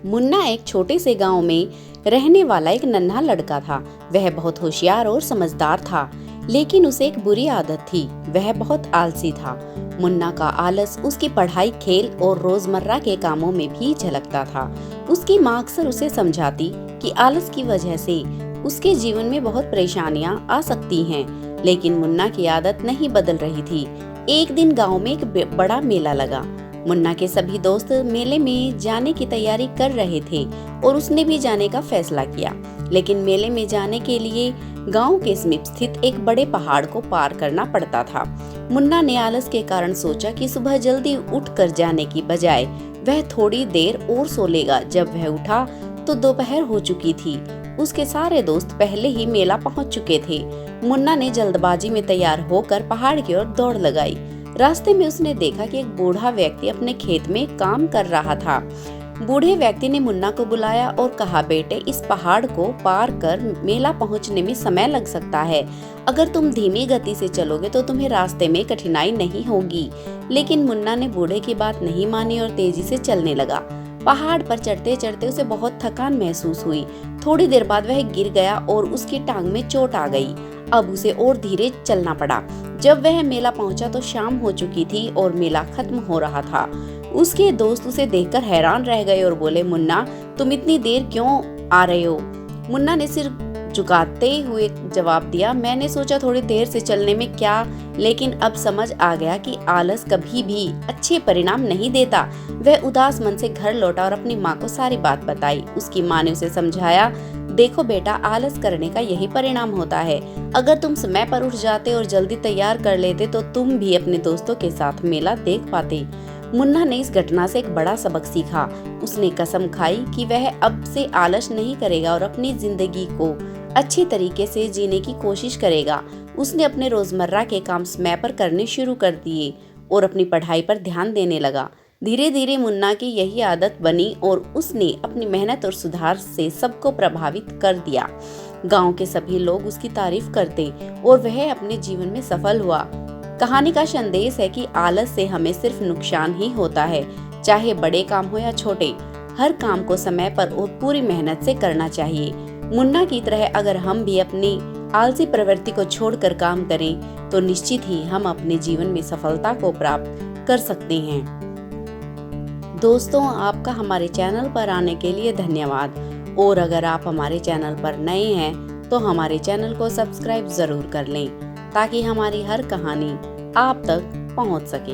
मुन्ना एक छोटे से गांव में रहने वाला एक नन्हा लड़का था। वह बहुत होशियार और समझदार था, लेकिन उसे एक बुरी आदत थी। वह बहुत आलसी था। मुन्ना का आलस उसकी पढ़ाई, खेल और रोजमर्रा के कामों में भी झलकता था। उसकी माँ अक्सर उसे समझाती कि आलस की वजह से उसके जीवन में बहुत परेशानियां आ सकती हैं, लेकिन मुन्ना की आदत नहीं बदल रही थी। एक दिन गांव में एक बड़ा मेला लगा। मुन्ना के सभी दोस्त मेले में जाने की तैयारी कर रहे थे और उसने भी जाने का फैसला किया। लेकिन मेले में जाने के लिए गांव के समीप स्थित एक बड़े पहाड़ को पार करना पड़ता था। मुन्ना ने आलस के कारण सोचा कि सुबह जल्दी उठकर जाने की बजाय वह थोड़ी देर और सो लेगा। जब वह उठा तो दोपहर हो चुकी थी। उसके सारे दोस्त पहले ही मेला पहुंच चुके थे। मुन्ना ने जल्दबाजी में तैयार होकर पहाड़ की ओर दौड़ लगाई। रास्ते में उसने देखा कि एक बूढ़ा व्यक्ति अपने खेत में काम कर रहा था। बूढ़े व्यक्ति ने मुन्ना को बुलाया और कहा, बेटे, इस पहाड़ को पार कर मेला पहुंचने में समय लग सकता है। अगर तुम धीमी गति से चलोगे तो तुम्हें रास्ते में कठिनाई नहीं होगी। लेकिन मुन्ना ने बूढ़े की बात नहीं मानी और तेजी से चलने लगा। पहाड़ पर चढ़ते चढ़ते उसे बहुत थकान महसूस हुई। थोड़ी देर बाद वह गिर गया और उसकी टांग में चोट आ गई। अब उसे और धीरे चलना पड़ा। जब वह मेला पहुंचा तो शाम हो चुकी थी और मेला खत्म हो रहा था। उसके दोस्त उसे देखकर हैरान रह गए और बोले, मुन्ना, तुम इतनी देर क्यों आ रहे हो? मुन्ना ने सिर झुकाते हुए जवाब दिया, मैंने सोचा थोड़ी देर से चलने में क्या, लेकिन अब समझ आ गया कि आलस कभी भी अच्छे परिणाम नहीं देता। वह उदास मन से घर लौटा और अपनी माँ को सारी बात बताई। उसकी माँ ने उसे समझाया, देखो बेटा, आलस करने का यही परिणाम होता है। अगर तुम समय पर उठ जाते और जल्दी तैयार कर लेते तो तुम भी अपने दोस्तों के साथ मेला देख पाते। मुन्ना ने इस घटना से एक बड़ा सबक सीखा। उसने कसम खाई कि वह अब से आलस नहीं करेगा और अपनी जिंदगी को अच्छे तरीके से जीने की कोशिश करेगा। उसने अपने रोजमर्रा के काम समय पर करने शुरू कर दिए और अपनी पढ़ाई पर ध्यान देने लगा। धीरे धीरे मुन्ना की यही आदत बनी और उसने अपनी मेहनत और सुधार से सबको प्रभावित कर दिया। गांव के सभी लोग उसकी तारीफ करते और वह अपने जीवन में सफल हुआ। कहानी का संदेश है कि आलस से हमें सिर्फ नुकसान ही होता है, चाहे बड़े काम हो या छोटे। हर काम को समय पर और पूरी मेहनत से करना चाहिए। मुन्ना की तरह अगर हम भी अपनी आलसी प्रवृत्ति को छोड़कर काम करें तो निश्चित ही हम अपने जीवन में सफलता को प्राप्त कर सकते हैं। दोस्तों, आपका हमारे चैनल पर आने के लिए धन्यवाद। और अगर आप हमारे चैनल पर नए हैं तो हमारे चैनल को सब्सक्राइब जरूर कर लें ताकि हमारी हर कहानी आप तक पहुंच सके।